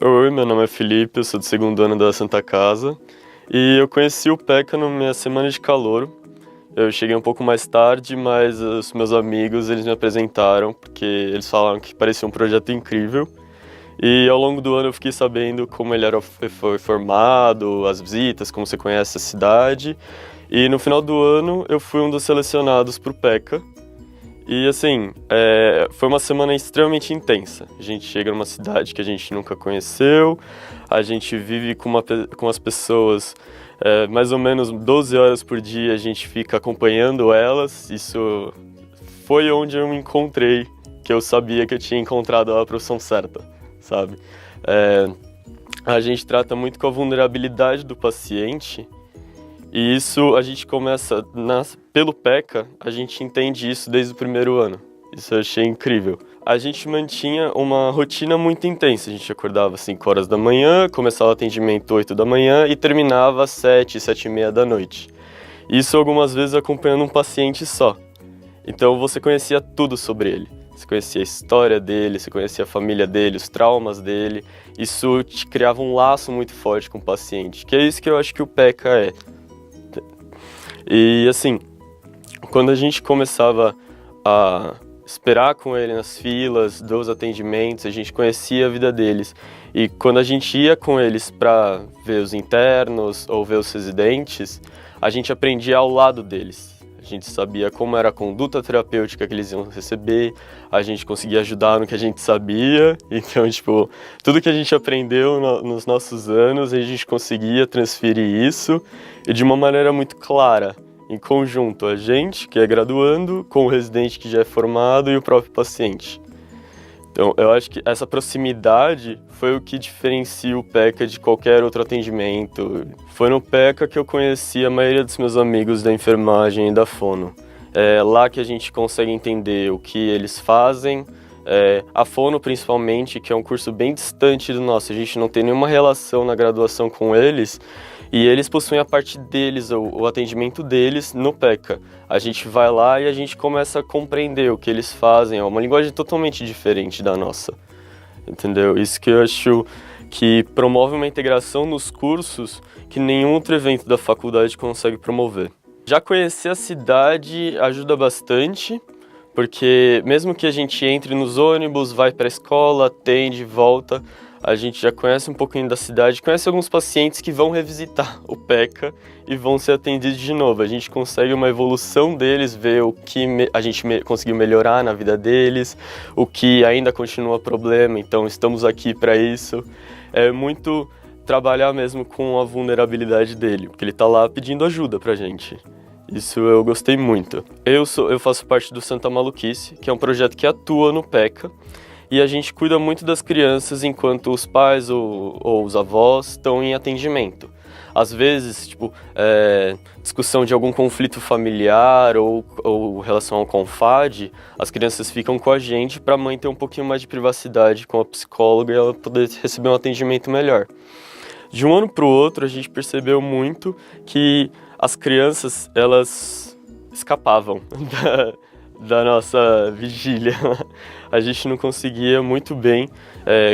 Oi, meu nome é Felipe, eu sou do segundo ano da Santa Casa e eu conheci o PECA na minha semana de calouro. Eu cheguei um pouco mais tarde, mas os meus amigos eles me apresentaram porque eles falaram que parecia um projeto incrível. E ao longo do ano eu fiquei sabendo como ele foi formado, as visitas, como você conhece a cidade. E no final do ano eu fui um dos selecionados para o PECA. E assim, foi uma semana extremamente intensa. A gente chega numa cidade que a gente nunca conheceu, a gente vive com as pessoas mais ou menos 12 horas por dia, a gente fica acompanhando elas. Isso foi onde eu me encontrei, que eu sabia que eu tinha encontrado a profissão certa, sabe? É, a gente trata muito com a vulnerabilidade do paciente. E isso a gente começa, pelo PECA, a gente entende isso desde o primeiro ano. Isso eu achei incrível. A gente mantinha uma rotina muito intensa. A gente acordava às 5 horas da manhã, começava o atendimento 8 da manhã e terminava às 7, 7 e meia da noite. Isso algumas vezes acompanhando um paciente só. Então você conhecia tudo sobre ele. Você conhecia a história dele, você conhecia a família dele, os traumas dele. Isso te criava um laço muito forte com o paciente, que é isso que eu acho que o PECA é. E assim, quando a gente começava a esperar com ele nas filas dos atendimentos, a gente conhecia a vida deles. E quando a gente ia com eles para ver os internos ou ver os residentes, a gente aprendia ao lado deles. A gente sabia como era a conduta terapêutica que eles iam receber, a gente conseguia ajudar no que a gente sabia. Então, tipo, tudo que a gente aprendeu nos nossos anos, a gente conseguia transferir isso e de uma maneira muito clara, em conjunto, a gente que é graduando, com o residente que já é formado e o próprio paciente. Então, eu acho que essa proximidade foi o que diferencia o PECA de qualquer outro atendimento. Foi no PECA que eu conheci a maioria dos meus amigos da enfermagem e da fono. É lá que a gente consegue entender o que eles fazem, a fono principalmente, que é um curso bem distante do nosso. A gente não tem nenhuma relação na graduação com eles, e eles possuem a parte deles, o atendimento deles no PECA. A gente vai lá e a gente começa a compreender o que eles fazem. É uma linguagem totalmente diferente da nossa, entendeu? Isso que eu acho que promove uma integração nos cursos que nenhum outro evento da faculdade consegue promover. Já conhecer a cidade ajuda bastante, porque mesmo que a gente entre nos ônibus, vai para a escola, atende, volta, a gente já conhece um pouquinho da cidade, conhece alguns pacientes que vão revisitar o PECA e vão ser atendidos de novo. A gente consegue uma evolução deles, ver o que a gente conseguiu melhorar na vida deles, o que ainda continua problema, então estamos aqui para isso. É muito trabalhar mesmo com a vulnerabilidade dele, porque ele está lá pedindo ajuda pra gente. Isso eu gostei muito. Eu faço parte do Santa Maluquice, que é um projeto que atua no PECA, e a gente cuida muito das crianças enquanto os pais ou os avós estão em atendimento. Às vezes, tipo, discussão de algum conflito familiar ou relação ao CONFAD, as crianças ficam com a gente para a mãe ter um pouquinho mais de privacidade com a psicóloga e ela poder receber um atendimento melhor. De um ano para o outro, a gente percebeu muito que as crianças, elas escapavam da nossa vigília. A gente não conseguia muito bem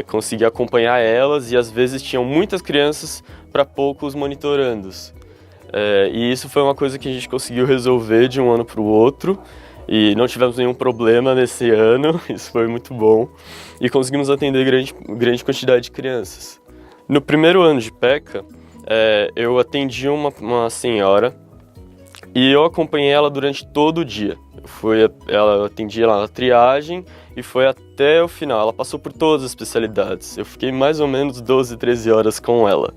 conseguir acompanhar elas e às vezes tinham muitas crianças para poucos monitorandos. E isso foi uma coisa que a gente conseguiu resolver de um ano para o outro e não tivemos nenhum problema nesse ano, isso foi muito bom. E conseguimos atender grande quantidade de crianças. No primeiro ano de PECA, eu atendi uma senhora e eu acompanhei ela durante todo o dia. Eu atendi ela na triagem e foi até o final. Ela passou por todas as especialidades. Eu fiquei mais ou menos 12, 13 horas com ela.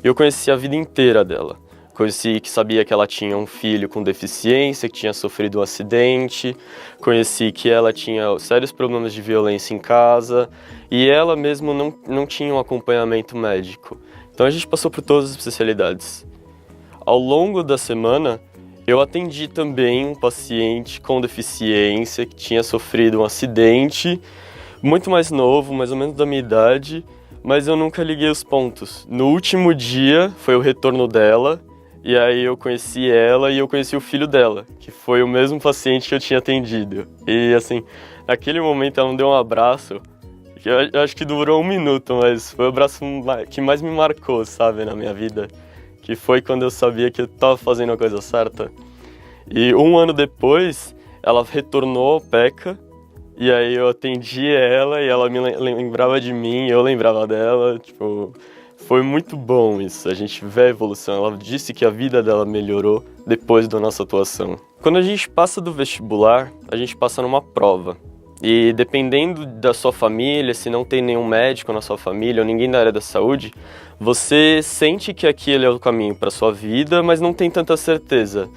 Eu conheci a vida inteira dela. Conheci que sabia que ela tinha um filho com deficiência, que tinha sofrido um acidente. Conheci que ela tinha sérios problemas de violência em casa. E ela mesmo não tinha um acompanhamento médico. Então a gente passou por todas as especialidades. Ao longo da semana, eu atendi também um paciente com deficiência que tinha sofrido um acidente, muito mais novo, mais ou menos da minha idade, mas eu nunca liguei os pontos. No último dia foi o retorno dela, e aí eu conheci ela e eu conheci o filho dela, que foi o mesmo paciente que eu tinha atendido. E assim, naquele momento ela me deu um abraço Eu acho que durou 1 minuto, mas foi o abraço que mais me marcou, sabe, na minha vida. Que foi quando eu sabia que eu tava fazendo a coisa certa. E 1 ano depois, ela retornou ao PECA, e aí eu atendi ela, e ela me lembrava de mim, eu lembrava dela, tipo... Foi muito bom isso, a gente vê a evolução. Ela disse que a vida dela melhorou depois da nossa atuação. Quando a gente passa do vestibular, a gente passa numa prova. E dependendo da sua família, se não tem nenhum médico na sua família ou ninguém da área da saúde, você sente que aquele é o caminho para sua vida, mas não tem tanta certeza.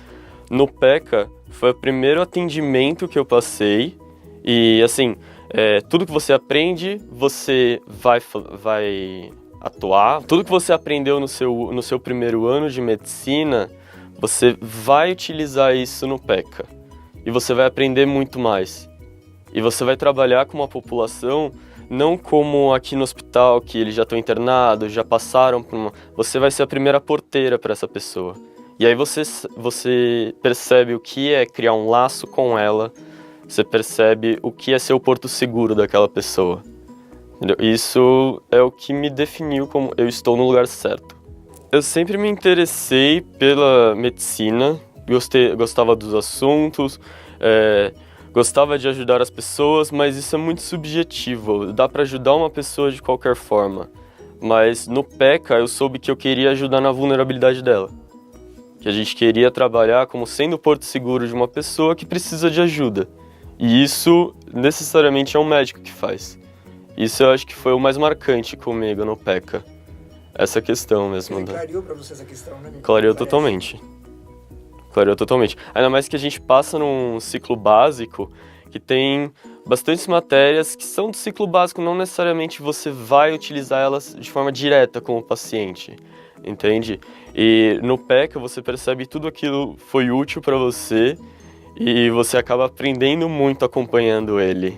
No PECA, foi o primeiro atendimento que eu passei e, assim, tudo que você aprende, você vai atuar. Tudo que você aprendeu no seu primeiro ano de medicina, você vai utilizar isso no PECA. E você vai aprender muito mais. E você vai trabalhar com uma população, não como aqui no hospital, que eles já estão internados, já passaram por uma... Você vai ser a primeira porteira para essa pessoa. E aí você percebe o que é criar um laço com ela, você percebe o que é ser o porto seguro daquela pessoa. Isso é o que me definiu como eu estou no lugar certo. Eu sempre me interessei pela medicina, gostava dos assuntos, gostava de ajudar as pessoas, mas isso é muito subjetivo. Dá para ajudar uma pessoa de qualquer forma, mas no PECA eu soube que eu queria ajudar na vulnerabilidade dela. Que a gente queria trabalhar como sendo o porto seguro de uma pessoa que precisa de ajuda. E isso necessariamente é um médico que faz. Isso eu acho que foi o mais marcante comigo no PECA. Essa questão mesmo. Ele clareou pra você essa questão, né? Clareou totalmente. Clareou totalmente. Ainda mais que a gente passa num ciclo básico que tem bastantes matérias que são do ciclo básico, não necessariamente você vai utilizar elas de forma direta com o paciente, entende? E no PECA você percebe tudo aquilo foi útil para você e você acaba aprendendo muito acompanhando ele.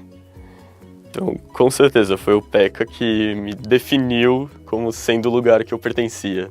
Então, com certeza, foi o PECA que me definiu como sendo o lugar que eu pertencia.